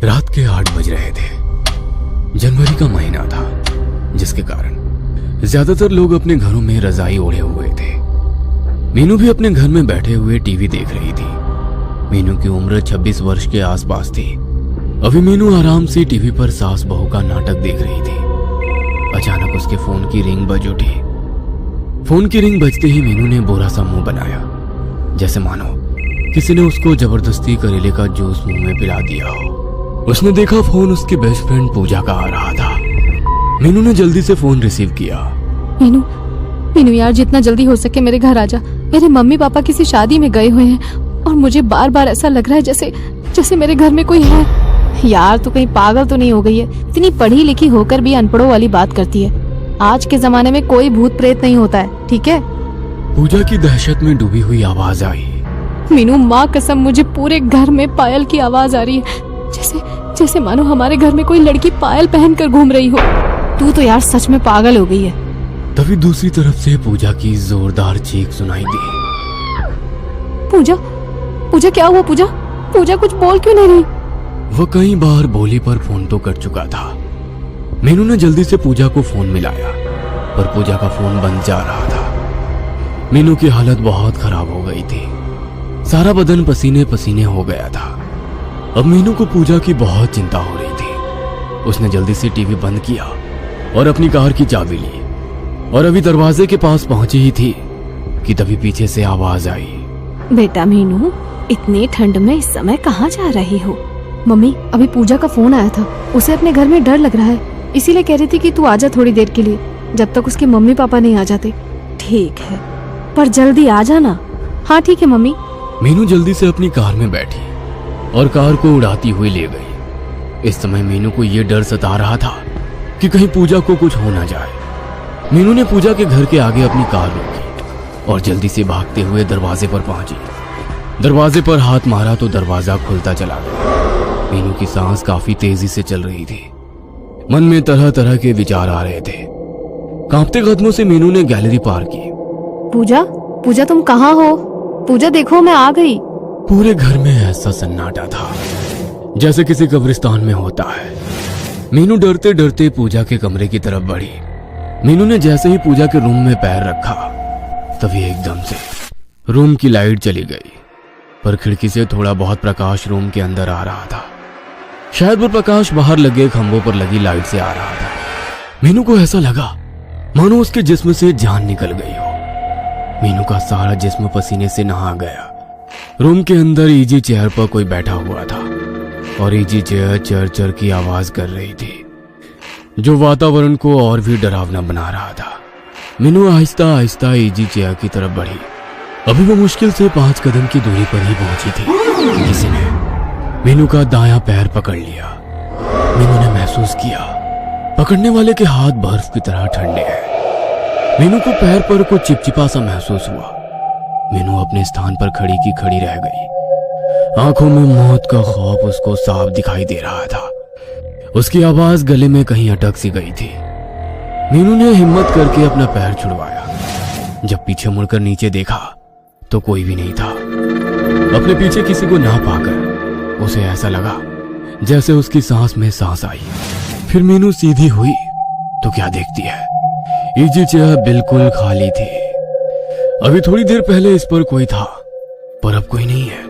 रात के 8 बज रहे थे। जनवरी का महीना था, जिसके कारण ज्यादातर लोग अपने घरों में रजाई ओढ़े हुए थे। मीनू भी अपने घर में बैठे हुए टीवी देख रही थी। मीनू की उम्र 26 वर्ष के आसपास थी। अभी मीनू आराम से टीवी पर सास बहू का नाटक देख रही थी। अचानक उसके फोन की रिंग बज उठी। फोन की रिंग बजते ही मीनू ने बुरा सा मुंह बनाया, जैसे मानो किसी ने उसको जबरदस्ती करेले का जूस मुंह में पिला दिया हो। उसने देखा फोन उसकी बेस्ट फ्रेंड पूजा का आ रहा था। मीनू ने जल्दी से फोन रिसीव किया। मीनू मीनू यार, जितना जल्दी हो सके मेरे घर आ जा। मेरे मम्मी पापा किसी शादी में गए हुए हैं और मुझे बार बार ऐसा लग रहा है जैसे मेरे घर में कोई है। यार तू कहीं पागल तो नहीं हो गई है? इतनी पढ़ी लिखी होकर भी अनपढ़ों वाली बात करती है। आज के जमाने में कोई भूत प्रेत नहीं होता है, ठीक है? पूजा की दहशत में डूबी हुई आवाज आई। मीनू माँ कसम, मुझे पूरे घर में पायल की आवाज आ रही है, जैसे मानो हमारे घर में कोई लड़की पायल पहनकर घूम रही हो। तू तो यार सच में पागल हो गई है। तभी दूसरी तरफ से पूजा की जोरदार चीख सुनाई दी। पूजा क्या हुआ? पूजा कुछ बोल क्यों नहीं रही? वह कई बार बोली पर फोन तो कट चुका था। मीनू ने जल्दी से पूजा को फोन मिलाया, पर पूजा का फोन बंद जा रहा था। मीनू की हालत बहुत खराब हो गई थी। सारा बदन पसीने पसीने हो गया था। अब मीनू को पूजा की बहुत चिंता हो रही थी। उसने जल्दी से टीवी बंद किया और अपनी कार की चाबी ली और अभी दरवाजे के पास पहुंची ही थी कि तभी पीछे से आवाज आई। बेटा मीनू, इतनी ठंड में इस समय कहाँ जा रही हो? मम्मी, अभी पूजा का फोन आया था। उसे अपने घर में डर लग रहा है, इसीलिए कह रही थी कि तू आजा थोड़ी देर के लिए, जब तक उसके मम्मी पापा नहीं आ जाते। ठीक है, पर जल्दी आ जाना। हाँ ठीक है मम्मी। मीनू जल्दी से अपनी कार में बैठी और कार को उड़ाती हुई ले गई। इस समय मीनू को यह डर सता रहा था कि कहीं पूजा को कुछ हो ना जाए। मीनू ने पूजा के घर के आगे अपनी कार रोकी और जल्दी से भागते हुए दरवाजे पर पहुंची। दरवाजे पर हाथ मारा तो दरवाजा खुलता चला गया। मीनू की सांस काफी तेजी से चल रही थी। मन में तरह तरह के विचार आ रहे थे। कांपते कदमों से मीनू ने गैलरी पार की। पूजा तुम कहाँ हो? पूजा देखो, मैं आ गई। पूरे घर में ऐसा सन्नाटा था जैसे किसी कब्रिस्तान में होता है। मीनू डरते डरते पूजा के कमरे की तरफ बढ़ी। मीनू ने जैसे ही पूजा के रूम में पैर रखा, तभी एकदम से रूम की लाइट चली गई, पर खिड़की से थोड़ा बहुत प्रकाश रूम के अंदर आ रहा था। शायद वो प्रकाश बाहर लगे खंभों पर लगी लाइट से आ रहा था। मीनू को ऐसा लगा मानो उसके जिस्म से जान निकल गई हो। मीनू का सारा जिस्म पसीने से नहा गया। रूम के अंदर इजी चेयर पर कोई बैठा हुआ था और इजी चेयर चर चर की आवाज कर रही थी, जो वातावरण को और भी डरावना बना रहा था। मीनू आहिस्ता आहिस्ता इजी चेयर की तरफ बढ़ी। अभी वो मुश्किल से 5 कदम की दूरी पर ही पहुंची थी। किसी ने मीनू का दायां पैर पकड़ लिया। मीनू ने महसूस किया पकड़ने वाले के हाथ बर्फ की तरह ठंडे हैं। मीनू को पैर पर कुछ चिपचिपा सा महसूस हुआ। मीनू अपने स्थान पर खड़ी की खड़ी रह गई। आंखों में मौत का खौफ उसको साफ दिखाई दे रहा था। उसकी आवाज गले में कहीं अटक सी गई थी। मीनू ने हिम्मत करके अपना पैर छुड़वाया। जब पीछे मुड़कर नीचे देखा तो कोई भी नहीं था। अपने पीछे किसी को ना पाकर उसे ऐसा लगा जैसे उसकी सांस में सांस आई। फिर मीनू सीधी हुई तो क्या देखती है, इजी चेयर बिल्कुल खाली थी। अभी थोड़ी देर पहले इस पर कोई था, पर अब कोई नहीं है।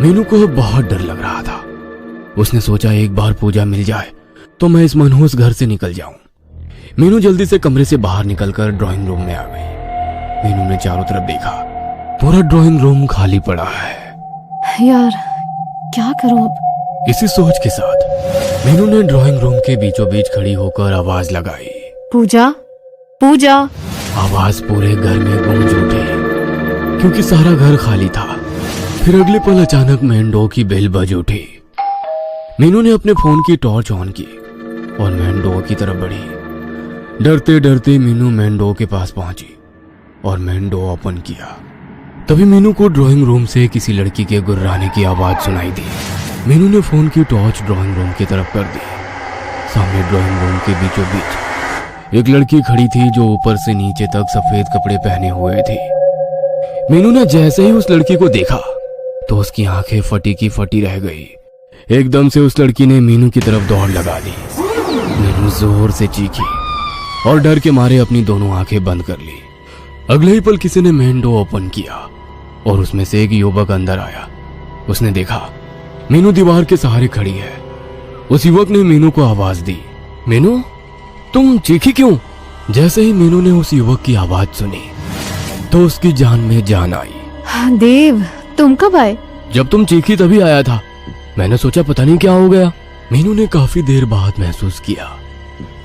मीनू को बहुत डर लग रहा था। उसने सोचा एक बार पूजा मिल जाए तो मैं इस मनहूस घर से निकल जाऊं। मीनू जल्दी से कमरे से बाहर निकलकर ड्राइंग रूम में आ गई। मीनू ने चारों तरफ देखा, पूरा ड्राइंग रूम खाली पड़ा है। यार क्या करूं अब? इसी सोच के साथ मीनू ने ड्राइंग रूम के बीचों बीच खड़ी होकर आवाज लगाई, पूजा। आवाज पूरे घर में गूंज उठी क्योंकि सारा घर खाली था। फिर अगले पल अचानक मेन डोर की बेल बज उठी। मीनू ने अपने फोन की टॉर्च ऑन की और मेन डोर की तरफ बढ़ी। डरते डरते मीनू मेन डोर के पास पहुंची और मेन डोर ओपन किया। तभी मीनू को ड्राइंग रूम से किसी लड़की के गुर्राने की आवाज सुनाई दी। मीनू ने फोन की टॉर्च ड्राइंग रूम की तरफ कर दी। सामने ड्राइंग रूम के बीचों बीच एक लड़की खड़ी थी जो ऊपर से नीचे तक सफेद कपड़े पहने हुए थी। मीनू ने जैसे ही उस लड़की को देखा तो उसकी आंखें फटी की फटी रह गई। एकदम से उस लड़की ने मीनू की तरफ दौड़ लगा दी। मीनू जोर से चीखी और डर के मारे अपनी दोनों आंखें बंद कर ली। अगले ही पल किसी ने मेन डोर ओपन किया और उसमें से एक युवक अंदर आया। उसने देखा मीनू दीवार के सहारे खड़ी है। उस युवक ने मीनू को आवाज दी, मीनू तुम चीखी क्यों? जैसे ही मीनू ने उस युवक की आवाज सुनी तो उसकी जान में जान आई। देव, तुम कब आए? जब तुम चीखी तभी आया था। मैंने सोचा पता नहीं क्या हो गया। मीनू ने काफी देर बाद महसूस किया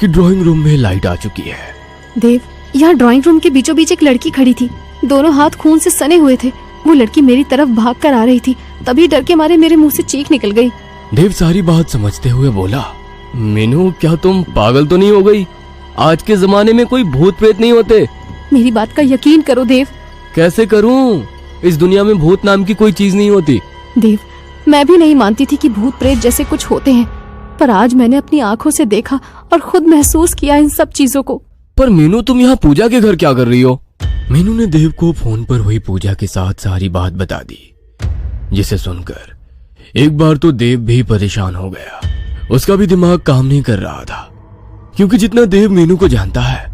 कि ड्राइंग रूम में लाइट आ चुकी है। देव, यहाँ ड्राइंग रूम के बीचों बीच एक लड़की खड़ी थी। दोनों हाथ खून से सने हुए थे। वो लड़की मेरी तरफ भाग कर आ रही थी, तभी डर के मारे मेरे मुंह से चीख निकल गई। देव सारी बात समझते हुए बोला, मीनू क्या तुम पागल तो नहीं हो गई? आज के जमाने में कोई भूत प्रेत नहीं होते। मेरी बात का यकीन करो देव। कैसे करूं? इस दुनिया में भूत नाम की कोई चीज नहीं होती। देव, मैं भी नहीं मानती थी कि भूत प्रेत जैसे कुछ होते हैं, पर आज मैंने अपनी आंखों से देखा और खुद महसूस किया इन सब चीजों को। पर मीनू तुम यहाँ पूजा के घर क्या कर रही हो? मीनू ने देव को फोन पर हुई पूजा के साथ सारी बात बता दी, जिसे सुनकर एक बार तो देव भी परेशान हो गया। उसका भी दिमाग काम नहीं कर रहा था, क्योंकि जितना देव मीनू को जानता है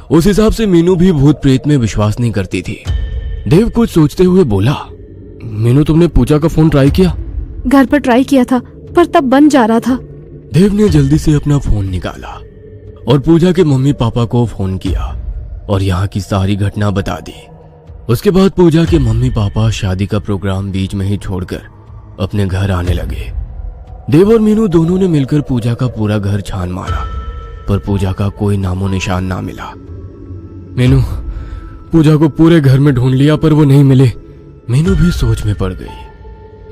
उस हिसाब से मीनू भी भूत प्रेत में विश्वास नहीं करती थी। देव कुछ सोचते हुए बोला, मीनू तुमने पूजा का फोन ट्राई किया? घर पर ट्राई किया था, पर तब बंद जा रहा था। देव ने जल्दी से अपना फोन निकाला और पूजा के मम्मी पापा को फोन किया और यहाँ की सारी घटना बता दी। उसके बाद पूजा के मम्मी पापा शादी का प्रोग्राम बीच में ही छोड़कर अपने घर आने लगे। देव और मीनू दोनों ने मिलकर पूजा का पूरा घर छान मारा, पर पूजा का कोई नामो निशान ना मिला। मीनू, पूजा को पूरे घर में ढूंढ लिया पर वो नहीं मिले। मीनू भी सोच में पड़ गई,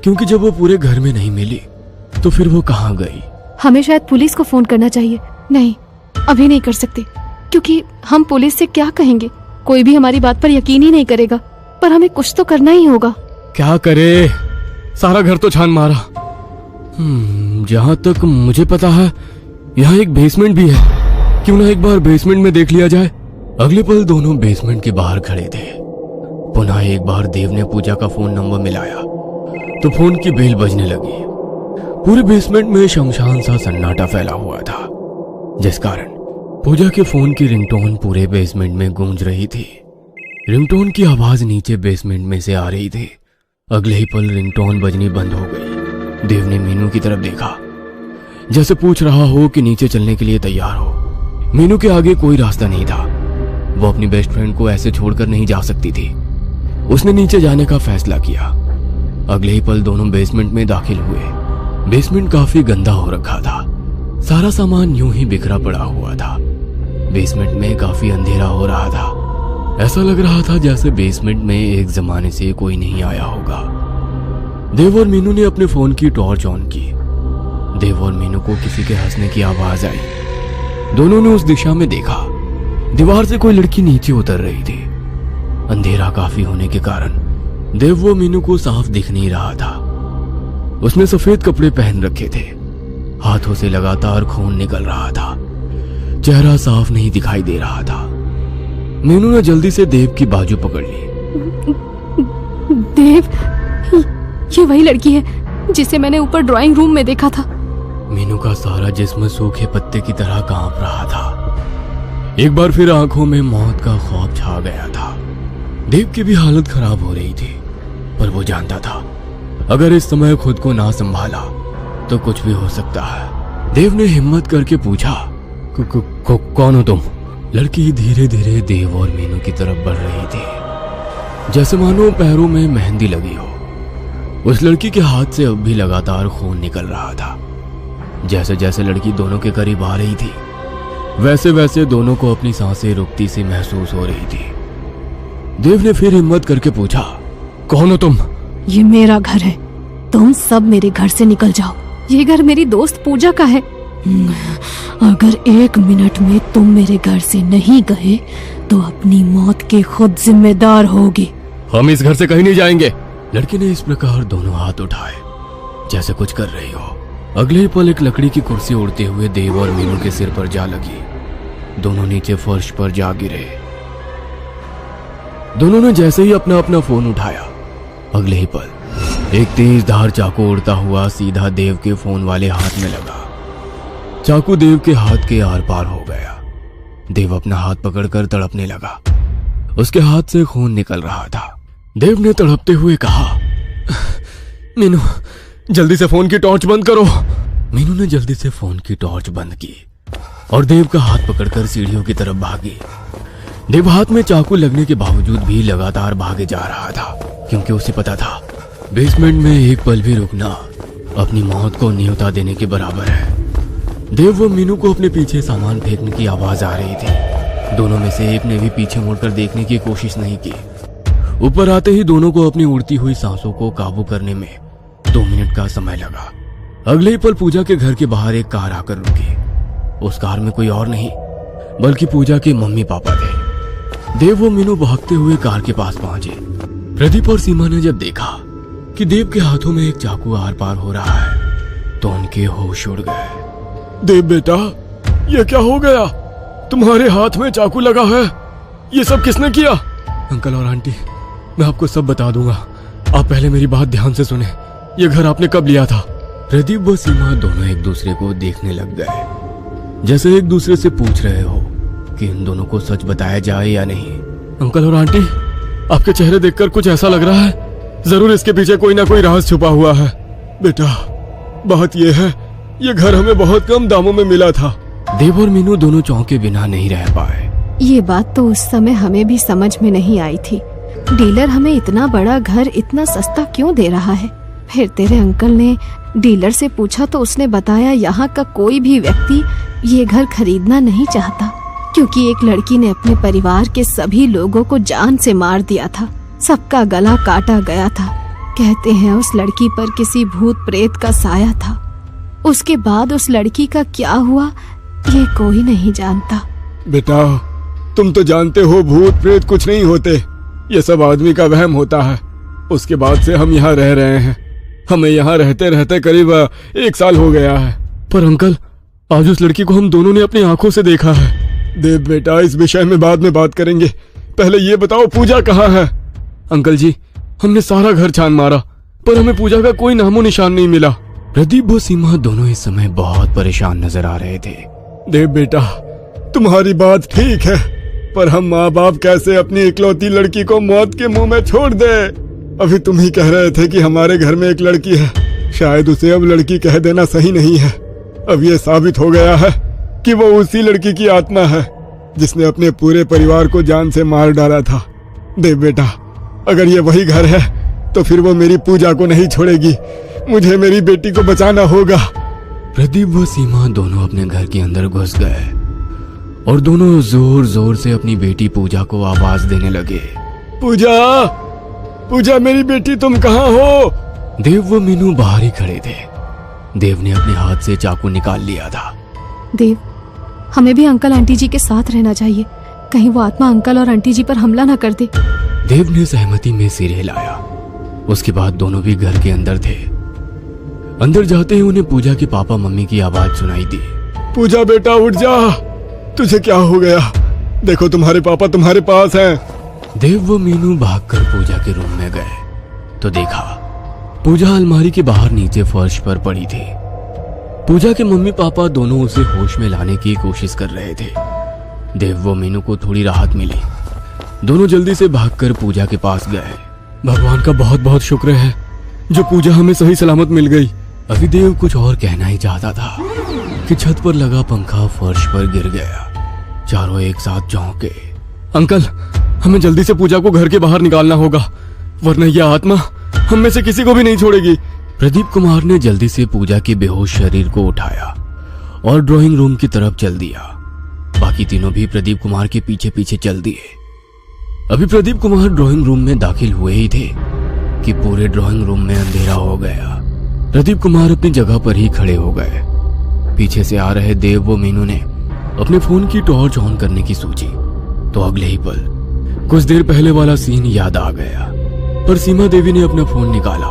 क्योंकि जब वो पूरे घर में नहीं मिली तो फिर वो कहाँ गई? हमें शायद पुलिस को फोन करना चाहिए। नहीं, अभी नहीं कर सकते, क्योंकि हम पुलिस से क्या कहेंगे? कोई भी हमारी बात पर यकीन ही नहीं करेगा। पर हमें कुछ तो करना ही होगा। क्या करे? सारा घर तो छान मारा। जहां तक मुझे पता है यहाँ एक बेसमेंट भी है। क्यों ना एक बार बेसमेंट में देख लिया जाए? अगले पल दोनों बेसमेंट के बाहर खड़े थे। पुनः एक बार देव ने पूजा का फोन नंबर मिलाया तो फोन की बेल बजने लगी। पूरे बेसमेंट में शमशान सा सन्नाटा फैला हुआ था, जिस कारण पूजा के फोन की रिंगटोन पूरे बेसमेंट में गूंज रही थी। रिंगटोन की आवाज नीचे बेसमेंट में से आ रही थी। अगले ही पल रिंगटोन बजनी बंद हो गई। देव ने मीनू की तरफ देखा, जैसे पूछ रहा हो कि नीचे चलने के लिए तैयार हो। मीनू के आगे कोई रास्ता नहीं था। वो अपनी बेस्ट फ्रेंड को ऐसे छोड़कर नहीं जा सकती थी। उसने नीचे जाने का फैसला किया। अगले ही पल दोनों बेसमेंट में दाखिल हुए। बेसमेंट काफी गंदा हो रखा था। सारा सामान यूं ही बिखरा पड़ा हुआ था। बेसमेंट में काफी अंधेरा हो रहा था। ऐसा लग रहा था जैसे बेसमेंट में एक जमाने से कोई नहीं आया होगा। देव और मीनू ने अपने फोन की टॉर्च ऑन की। देव और मीनू को किसी के हंसने की आवाज आई। दोनों ने उस दिशा में देखा। दीवार से कोई लड़की नीचे उतर रही थी। अंधेरा काफी होने के कारण देव व मीनू को साफ दिख नहीं रहा था। उसने सफेद कपड़े पहन रखे थे। हाथों से लगातार खून निकल रहा था। चेहरा साफ नहीं दिखाई दे रहा था। मीनू ने जल्दी से देव की बाजू पकड़ ली। देव, ये वही लड़की है जिसे मैंने ऊपर ड्राइंग रूम में देखा था। मीनू का सारा जिस्म सूखे पत्ते की तरह कांप रहा था। एक बार फिर आंखों में मौत का खौफ छा गया था। देव की भी हालत खराब हो रही थी, पर वो जानता था अगर इस समय खुद को ना संभाला तो कुछ भी हो सकता है। देव ने हिम्मत करके पूछा, कौन हो तुम? लड़की धीरे धीरे देव और मीनू की तरफ बढ़ रही थी, जैसे मानो पैरों में मेहंदी लगी हो। उस लड़की के हाथ से अब भी लगातार खून निकल रहा था। जैसे जैसे लड़की दोनों के करीब आ रही थी, वैसे वैसे दोनों को अपनी सांसें रुकती सी महसूस हो रही थी। देव ने फिर हिम्मत करके पूछा, कौन हो तुम? ये मेरा घर है, तुम सब मेरे घर से निकल जाओ। ये घर मेरी दोस्त पूजा का है। अगर 1 मिनट में तुम मेरे घर से नहीं गए तो अपनी मौत के खुद जिम्मेदार होगे। हम इस घर से कहीं नहीं जाएंगे। लड़की ने इस प्रकार दोनों हाथ उठाए जैसे कुछ कर रही हो। अगले ही पल एक लकड़ी की कुर्सी उड़ते हुए देव और मीनू के सिर पर जा लगी। दोनों नीचे फर्श पर जा गिरे। दोनों ने जैसे ही अपना अपना फोन उठाया, अगले ही पल एक तेज धार चाकू उड़ता हुआ सीधा देव के फोन वाले हाथ में लगा। चाकू देव के हाथ के आर पार हो गया। देव अपना हाथ पकड़कर तड़पने लगा। उसके हाथ से खून निकल रहा था। देव ने तड़पते हुए कहा, मीनू जल्दी से फोन की टॉर्च बंद करो। मीनू ने जल्दी से फोन की टॉर्च बंद की और देव का हाथ पकड़कर सीढ़ियों की तरफ भागी। देव हाथ में चाकू लगने के बावजूद भी लगातार भागे जा रहा था, क्योंकि उसे पता था बेसमेंट में एक पल भी रुकना अपनी मौत को न्योता देने के बराबर है। देव व मीनू को अपने पीछे सामान फेंकने की आवाज आ रही थी। दोनों में से एक ने भी पीछे मुड़कर देखने की कोशिश नहीं की। ऊपर आते ही दोनों को अपनी उड़ती हुई सांसों को काबू करने में 2 मिनट का समय लगा। अगले ही पल पूजा के घर के बाहर एक कार आकर रुकी। उस कार में कोई और नहीं बल्कि पूजा के मम्मी पापा थे। देव व मीनू भागते हुए कार के पास पहुंचे। प्रदीप और सीमा ने जब देखा कि देव के हाथों में एक चाकू आर पार हो रहा है तो उनके होश उड़ गए। देव बेटा, ये क्या हो गया? तुम्हारे हाथ में चाकू लगा है। ये सब किसने किया? अंकल और आंटी, मैं आपको सब बता दूंगा। आप पहले मेरी बात ध्यान से सुने। ये घर आपने कब लिया था? प्रदीप व सीमा दोनों एक दूसरे को देखने लग गए, जैसे एक दूसरे से पूछ रहे हो कि इन दोनों को सच बताया जाए या नहीं। अंकल और आंटी, आपके चेहरे देखकर कुछ ऐसा लग रहा है जरूर इसके पीछे कोई ना कोई राज छुपा हुआ है। बेटा, बात यह है, ये घर हमें बहुत कम दामों में मिला था। देव और मीनू दोनों चौंके बिना नहीं रह पाए। ये बात तो उस समय हमें भी समझ में नहीं आई थी। डीलर हमें इतना बड़ा घर इतना सस्ता क्यों दे रहा है? फिर तेरे अंकल ने डीलर से पूछा तो उसने बताया यहाँ का कोई भी व्यक्ति ये घर खरीदना नहीं चाहता, क्योंकि एक लड़की ने अपने परिवार के सभी लोगों को जान से मार दिया था। सबका गला काटा गया था। कहते हैं उस लड़की पर किसी भूत प्रेत का साया था। उसके बाद उस लड़की का क्या हुआ ये कोई नहीं जानता। बेटा, तुम तो जानते हो भूत प्रेत कुछ नहीं होते, ये सब आदमी का वहम होता है। उसके बाद से हम यहाँ रह रहे हैं। हमें यहाँ रहते रहते करीब 1 साल हो गया है। पर अंकल, आज उस लड़की को हम दोनों ने अपनी आंखों से देखा है। देव बेटा, इस विषय में बाद में बात करेंगे। पहले ये बताओ पूजा कहाँ है? अंकल जी, हमने सारा घर छान मारा पर हमें पूजा का कोई नामो निशान नहीं मिला। प्रदीप व सीमा दोनों इस समय बहुत परेशान नजर आ रहे थे। देव बेटा, तुम्हारी बात ठीक है, पर हम माँ बाप कैसे अपनी इकलौती लड़की को मौत के मुंह में छोड़ दे? अभी तुम ही कह रहे थे कि हमारे घर में एक लड़की है। शायद उसे अब लड़की कह देना सही नहीं है। अब ये साबित हो गया है कि वो उसी लड़की की आत्मा है जिसने अपने पूरे परिवार को जान से मार डाला था। देव बेटा, अगर ये वही घर है तो फिर वो मेरी पूजा को नहीं छोड़ेगी। मुझे मेरी बेटी को बचाना होगा। प्रदीप व सीमा दोनों अपने घर के अंदर घुस गए और दोनों जोर जोर से अपनी बेटी पूजा को आवाज देने लगे। पूजा, पूजा मेरी बेटी, तुम कहाँ हो? देव व मीनू बाहर ही खड़े थे। देव ने अपने हाथ से चाकू निकाल लिया था। देव, हमें भी अंकल आंटी जी के साथ रहना चाहिए। कहीं वो आत्मा अंकल और आंटी जी पर हमला न कर दे। देव ने सहमति में सिर हिलाया। उसके बाद दोनों भी घर के अंदर थे। अंदर जाते ही उन्हें पूजा के पापा मम्मी की आवाज सुनाई दी। पूजा बेटा, उठ जा। तुझे क्या हो गया? देखो तुम्हारे पापा तुम्हारे पास हैं। देव व मीनू भागकर पूजा के रूम में गए तो देखा पूजा अलमारी के बाहर नीचे फर्श पर पड़ी थी। पूजा के मम्मी पापा दोनों उसे होश में लाने की कोशिश कर रहे थे। देव व मीनू को थोड़ी राहत मिली। दोनों जल्दी से भागकर पूजा के पास गए। भगवान का बहुत बहुत शुक्र है जो पूजा हमें सही सलामत मिल गई। अभी देव कुछ और कहना ही चाहता था कि छत पर लगा पंखा फर्श पर गिर गया। चारों एक साथ चौंके। अंकल, हमें जल्दी से पूजा को घर के बाहर निकालना होगा, वरना यह आत्मा हम में से किसी को भी नहीं छोड़ेगी। प्रदीप कुमार ने जल्दी से पूजा के बेहोश शरीर को उठाया और ड्राइंग रूम की तरफ चल दिया। बाकी तीनों भी प्रदीप कुमार के पीछे पीछे चल दिए। अभी प्रदीप कुमार ड्राइंग रूम में दाखिल हुए ही थे कि पूरे ड्राइंग रूम में अंधेरा हो गया। प्रदीप कुमार अपनी जगह पर ही खड़े हो गए। पीछे से आ रहे देव व मीनू ने अपने फोन की टॉर्च ऑन करने की सोची तो अगले ही पल कुछ देर पहले वाला सीन याद आ गया। पर सीमा देवी ने अपना फोन निकाला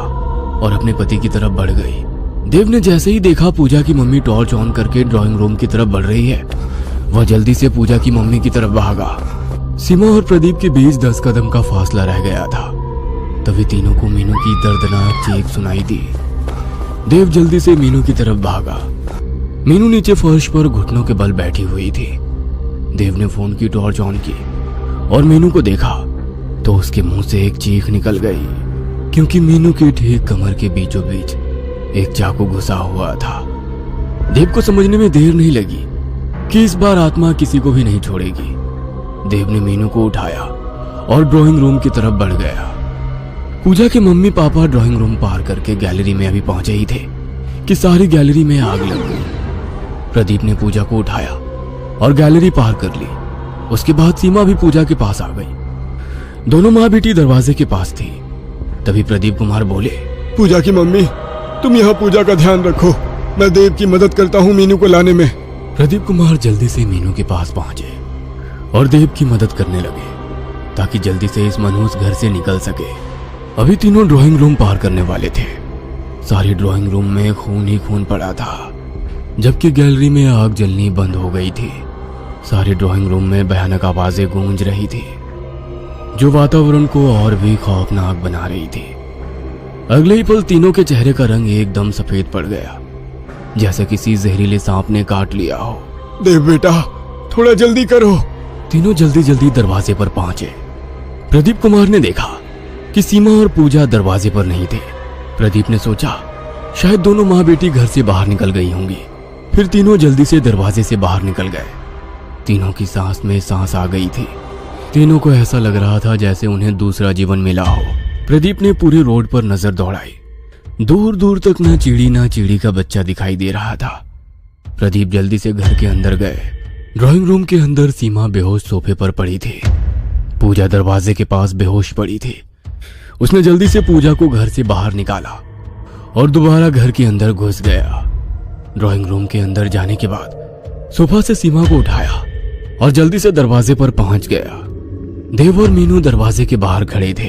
और अपने पति की तरफ बढ़ गई। देव ने जैसे ही देखा पूजा की मम्मी टॉर्च ऑन करके ड्राइंग रूम की तरफ बढ़ रही है, वह जल्दी से पूजा की मम्मी की तरफ भागा। सीमा और प्रदीप के बीच 10 कदम का फासला रह गया था। तभी तीनों को मीनू की दर्दनाक चीख सुनाई दी। देव जल्दी से मीनू की तरफ भागा। मीनू नीचे फर्श पर घुटनों के बल बैठी हुई थी। देव ने फोन की टॉर्च ऑन की और मीनू को देखा तो उसके मुंह से एक चीख निकल गई, क्योंकि मीनू की ठीक कमर के बीचों बीच एक चाकू घुसा हुआ था। देव को समझने में देर नहीं लगी कि इस बार आत्मा किसी को भी नहीं छोड़ेगी। देव ने मीनू को उठाया और ड्राइंग रूम की तरफ बढ़ गया। पूजा के मम्मी पापा ड्राइंग रूम पार करके गैलरी में अभी पहुंचे ही थे कि सारी गैलरी में आग लग गई। प्रदीप ने पूजा को उठाया और गैलरी पार कर ली। उसके बाद सीमा भी पूजा के पास आ गई। दोनों माँ बेटी दरवाजे के पास थी। तभी प्रदीप कुमार बोले, पूजा की मम्मी, तुम यहाँ पूजा का ध्यान रखो, मैं देव की मदद करता हूँ मीनू को लाने में। प्रदीप कुमार जल्दी से मीनू के पास पहुंचे और देव की मदद करने लगे ताकि जल्दी से इस मनहूस घर से निकल सके। अभी तीनों ड्राइंग रूम पार करने वाले थे। सारी ड्राइंग रूम में खून ही खून पड़ा था, जबकि गैलरी में आग जलनी बंद हो गई थी। सारी ड्राइंग रूम में भयानक आवाजें गूंज रही थी, जो वातावरण को और भी खौफनाक बना रही थी। अगले ही पल तीनों के चेहरे का रंग एकदम सफेद पड़ गया, जैसे किसी जहरीले सांप ने काट लिया हो। देव बेटा, थोड़ा जल्दी करो। तीनों जल्दी जल्दी दरवाजे पर पहुंचे। प्रदीप कुमार ने देखा कि सीमा और पूजा दरवाजे पर नहीं थे। प्रदीप ने सोचा शायद दोनों माँ बेटी घर से बाहर निकल गई होंगी। फिर तीनों जल्दी से दरवाजे से बाहर निकल गए। तीनों की सांस में सांस आ गई थी। तीनों को ऐसा लग रहा था जैसे उन्हें दूसरा जीवन मिला हो। प्रदीप ने पूरे रोड पर नजर दौड़ाई। दूर दूर तक न चिड़ी का बच्चा दिखाई दे रहा था। प्रदीप जल्दी से घर के अंदर गए। ड्राइंग रूम के अंदर सीमा बेहोश सोफे पर पड़ी थी। पूजा दरवाजे के पास बेहोश पड़ी थी। उसने जल्दी से पूजा को घर से बाहर निकाला और दोबारा घर के अंदर घुस गया। ड्राइंग रूम के अंदर जाने के बाद सोफा से सीमा को उठाया और जल्दी से दरवाजे पर पहुंच गया। देव और मीनू दरवाजे के बाहर खड़े थे।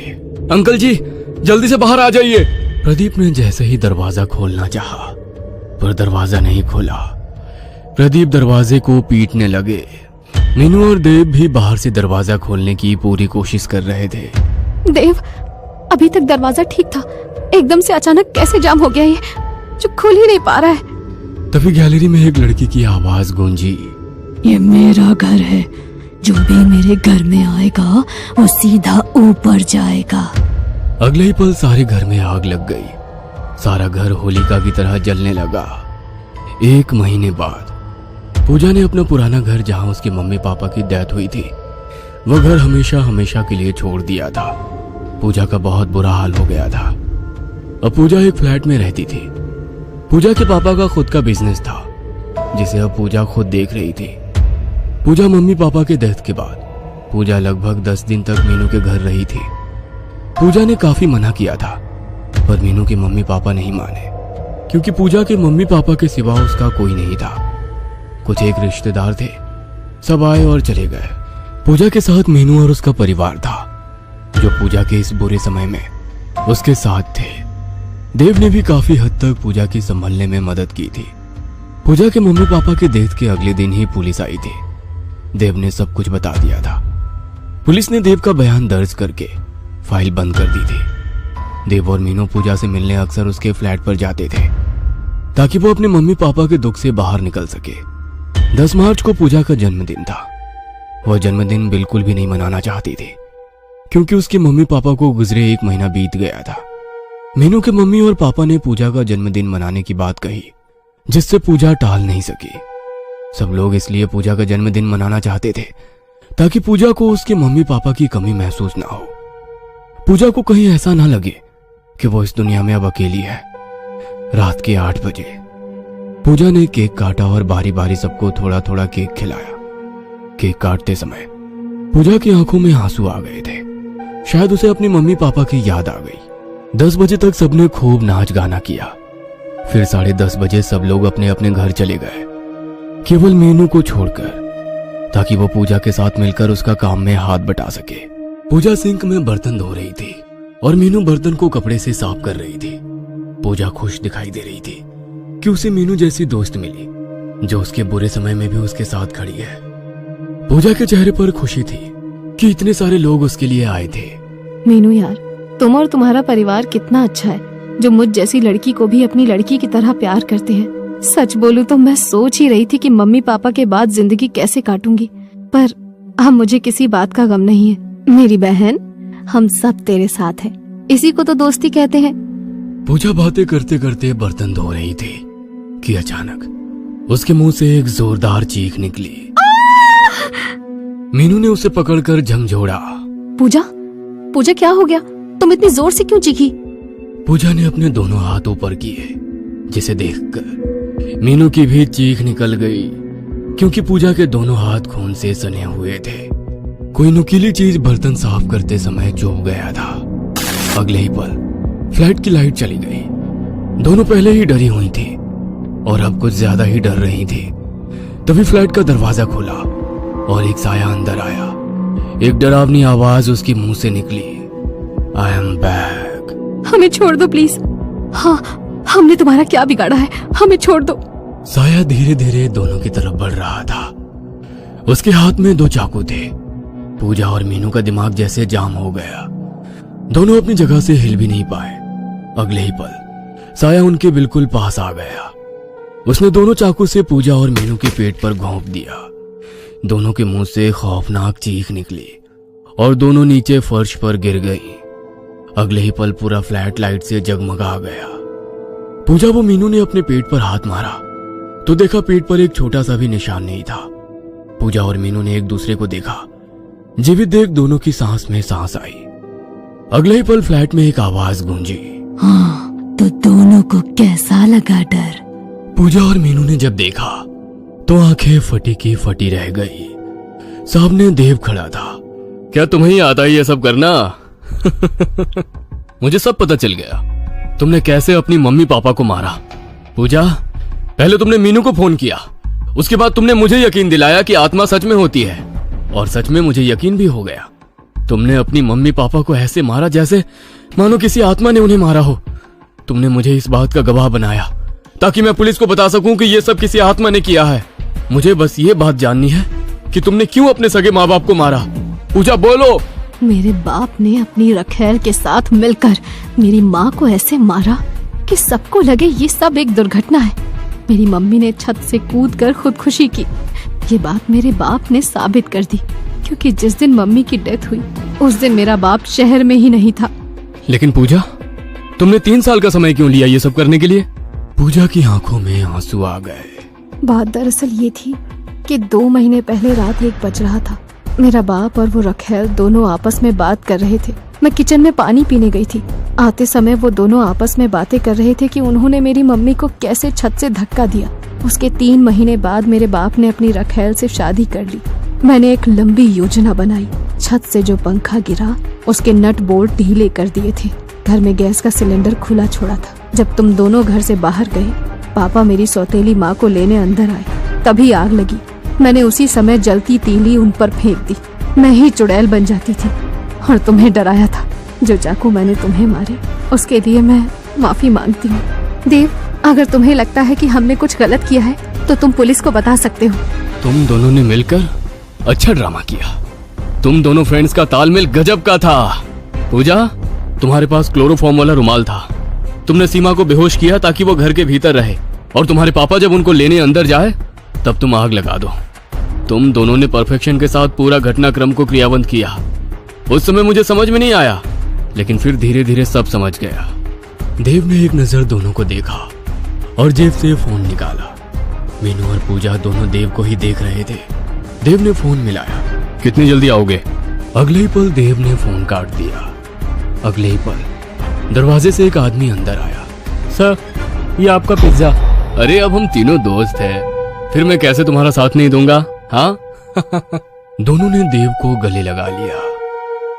अंकल जी, जल्दी से बाहर आ जाइए। प्रदीप ने जैसे ही दरवाजा खोलना चाहा, पर दरवाजा नहीं खोला। प्रदीप दरवाजे को पीटने लगे। मीनू और देव भी बाहर से दरवाजा खोलने की पूरी कोशिश कर रहे थे। देव, अभी तक दरवाजा ठीक था, एकदम से अचानक कैसे जाम हो गया ये, जो खुल ही नहीं पा रहा है। तभी गैलरी में एक लड़की की आवाज गूंजी, ये मेरा घर है, जो भी मेरे घर में आएगा वो सीधा ऊपर जाएगा। अगले ही पल सारे घर में आग लग गई। सारा घर होलिका की तरह जलने लगा। 1 महीने बाद पूजा ने अपना पुराना घर, जहां उसके मम्मी पापा की डेथ हुई थी, वह घर हमेशा हमेशा के लिए छोड़ दिया था। पूजा का बहुत बुरा हाल हो गया था। अब पूजा एक फ्लैट में रहती थी। पूजा के पापा का खुद का बिजनेस था, जिसे अब पूजा खुद देख रही थी। पूजा मम्मी पापा के डेथ के बाद पूजा लगभग 10 दिन तक मीनू के घर रही थी। पूजा ने काफी मना किया था, पर मीनू के मम्मी पापा नहीं माने, क्योंकि पूजा के मम्मी पापा के सिवा उसका कोई नहीं था। कुछ एक रिश्तेदार थे, सब आए और चले गए। पूजा के साथ मीनू और उसका परिवार था, जो पूजा के इस बुरे समय में उसके साथ थे। देव ने भी काफी हद तक पूजा की संभलने में मदद की थी। पूजा के मम्मी पापा के डेथ के अगले दिन ही पुलिस आई थी। देव ने सब कुछ बता दिया था। पुलिस ने देव का बयान दर्ज करके फाइल बंद कर दी थी। देव और मीनू पूजा से मिलने अक्सर उसके फ्लैट पर जाते थे, ताकि वो अपने मम्मी पापा के दुख से बाहर निकल सके। 10 मार्च को पूजा का जन्मदिन था। वह जन्मदिन बिल्कुल भी नहीं मनाना चाहती थी, क्योंकि उसके मम्मी पापा को गुजरे 1 महीना बीत गया था। मीनू के मम्मी और पापा ने पूजा का जन्मदिन मनाने की बात कही, जिससे पूजा टाल नहीं सकी। सब लोग इसलिए पूजा का जन्मदिन मनाना चाहते थे, ताकि पूजा को उसके मम्मी पापा की कमी महसूस ना हो। पूजा को कहीं ऐसा ना लगे कि वो इस दुनिया में अब अकेली है। रात के 8 बजे पूजा ने केक काटा और बारी बारी सबको थोड़ा थोड़ा केक खिलाया। केक काटते समय पूजा की आंखों में आंसू आ गए थे। शायद उसे अपनी मम्मी पापा की याद आ गई। 10 बजे तक सबने खूब नाच गाना किया। फिर 10:30 बजे सब लोग अपने अपने घर चले गए, केवल मीनू को छोड़कर, ताकि वो पूजा के साथ मिलकर उसका काम में हाथ बटा सके। पूजा सिंक में बर्तन धो रही थी और मीनू बर्तन को कपड़े से साफ कर रही थी। पूजा खुश दिखाई दे रही थी कि उसे मीनू जैसी दोस्त मिली, जो उसके बुरे समय में भी उसके साथ खड़ी है। पूजा के चेहरे पर खुशी थी कि इतने सारे लोग उसके लिए आए थे। मीनू यार, तुम और तुम्हारा परिवार कितना अच्छा है, जो मुझ जैसी लड़की को भी अपनी लड़की की तरह प्यार करते हैं। सच बोलूं तो मैं सोच ही रही थी कि मम्मी पापा के बाद जिंदगी कैसे काटूंगी, पर अब मुझे किसी बात का गम नहीं है। मेरी बहन, हम सब तेरे साथ हैं। इसी को तो दोस्ती कहते हैं। पूजा बातें करते करते बर्तन धो रही थी कि अचानक उसके मुंह से एक जोरदार चीख निकली। मीनू ने उसे पकड़कर झंझोड़ा। पूजा, पूजा क्या हो गया? तुम इतनी जोर से क्यों चीखी? पूजा ने अपने दोनों हाथ ऊपर किए, जिसे देखकर मीनू की भी चीख निकल गई, क्योंकि पूजा के दोनों हाथ खून से सने हुए थे। कोई नुकीली चीज बर्तन साफ करते समय चुभ गया था। अगले ही पल फ्लैट की लाइट चली गई। दोनों पहले ही डरी हुई थी और अब कुछ ज्यादा ही डर रही थी। तभी फ्लैट का दरवाजा खुला और एक साया अंदर आया। एक डरावनी आवाज उसके मुंह से निकली, आई एम बैक। हमें छोड़ दो प्लीज। हाँ, हमने तुम्हारा क्या बिगाड़ा है? हमें छोड़ दो। साया धीरे धीरे दोनों की तरफ बढ़ रहा था। उसके हाथ में 2 चाकू थे। पूजा और मीनू का दिमाग जैसे जाम हो गया। दोनों अपनी जगह से हिल भी नहीं पाए। अगले ही पल साया उनके बिल्कुल पास आ गया। उसने दोनों चाकू से पूजा और मीनू के पेट पर घोंप दिया। दोनों के मुंह से खौफनाक चीख निकली और दोनों नीचे फर्श पर गिर गई। अगले ही पल पूरा फ्लैट लाइट से जगमगा गया। पूजा व मीनू ने अपने पेट पर हाथ मारा तो देखा पेट पर एक छोटा सा भी निशान नहीं था। पूजा और मीनू ने एक दूसरे को देखा। जीवित देख दोनों की सांस में सांस आई। अगले ही पल फ्लैट में एक आवाज गूंजी, हाँ, तो दोनों को कैसा लगा डर? पूजा और मीनू ने जब देखा तो आंखें फटी की फटी रह गई। सामने देव खड़ा था। क्या तुम्हें ही आता है ये सब करना? मुझे सब पता चल गया, तुमने कैसे अपनी मम्मी पापा को मारा। पूजा, पहले तुमने मीनू को फोन किया, उसके बाद तुमने मुझे यकीन दिलाया कि आत्मा सच में होती है, और सच में मुझे यकीन भी हो गया। तुमने अपनी मम्मी पापा को ऐसे मारा जैसे मानो किसी आत्मा ने उन्हें मारा हो। तुमने मुझे इस बात का गवाह बनाया ताकि मैं पुलिस को बता सकूं कि ये सब किसी आत्मा ने किया है। मुझे बस ये बात जाननी है कि तुमने क्यों अपने सगे माँ बाप को मारा। पूजा बोलो। मेरे बाप ने अपनी रखेल के साथ मिलकर मेरी माँ को ऐसे मारा कि सबको लगे ये सब एक दुर्घटना है। मेरी मम्मी ने छत से कूदकर खुदकुशी की। ये बात मेरे बाप ने साबित कर दी, क्योंकि जिस दिन मम्मी की डेथ हुई उस दिन मेरा बाप शहर में ही नहीं था। लेकिन पूजा, तुमने 3 साल का समय क्यों लिया ये सब करने के लिए? पूजा की आंखों में आंसू आ गए। बात दरअसल ये थी कि 2 महीने पहले रात 1 बज रहा था। मेरा बाप और वो रखेल दोनों आपस में बात कर रहे थे। मैं किचन में पानी पीने गई थी। आते समय वो दोनों आपस में बातें कर रहे थे कि उन्होंने मेरी मम्मी को कैसे छत से धक्का दिया। उसके 3 महीने बाद मेरे बाप ने अपनी रखेल से शादी कर ली। मैंने एक लंबी योजना बनाई। छत से जो पंखा गिरा उसके नट बोल्ट ढीले कर दिए थे। घर में गैस का सिलेंडर खुला छोड़ा था। जब तुम दोनों घर से बाहर गए, पापा मेरी सौतेली माँ को लेने अंदर आए, तभी आग लगी। मैंने उसी समय जलती तीली उन पर फेंक दी। मैं ही चुड़ैल बन जाती थी और तुम्हें डराया था। जो चाकू मैंने तुम्हें मारे उसके लिए मैं माफी मांगती हूँ। देव, अगर तुम्हें लगता है कि हमने कुछ गलत किया है तो तुम पुलिस को बता सकते हो। तुम दोनों ने मिलकर अच्छा ड्रामा किया। तुम दोनों फ्रेंड्स का तालमेल गजब का था। पूजा, तुम्हारे पास क्लोरोफॉर्म वाला रुमाल था। तुमने सीमा को बेहोश किया ताकि वो घर के भीतर रहे, और तुम्हारे पापा जब उनको लेने अंदर जाए तब तुम आग लगा दो। तुम दोनों ने परफेक्शन के साथ पूरा घटनाक्रम को क्रियान्वित किया। उस समय मुझे समझ में नहीं आया, लेकिन फिर धीरे धीरे सब समझ गया। देव ने एक नजर दोनों को देखा और जेब से फोन निकाला। मीनू और पूजा दोनों देव को ही देख रहे थे। देव ने फोन मिलाया, कितनी जल्दी आओगे? अगले ही पल देव ने फोन काट दिया। अगले ही पल दरवाजे से एक आदमी अंदर आया। सर, ये आपका पिज्जा। अरे अब हम तीनों दोस्त हैं, फिर मैं कैसे तुम्हारा साथ नहीं दूंगा? हाँ। दोनों ने देव को गले लगा लिया।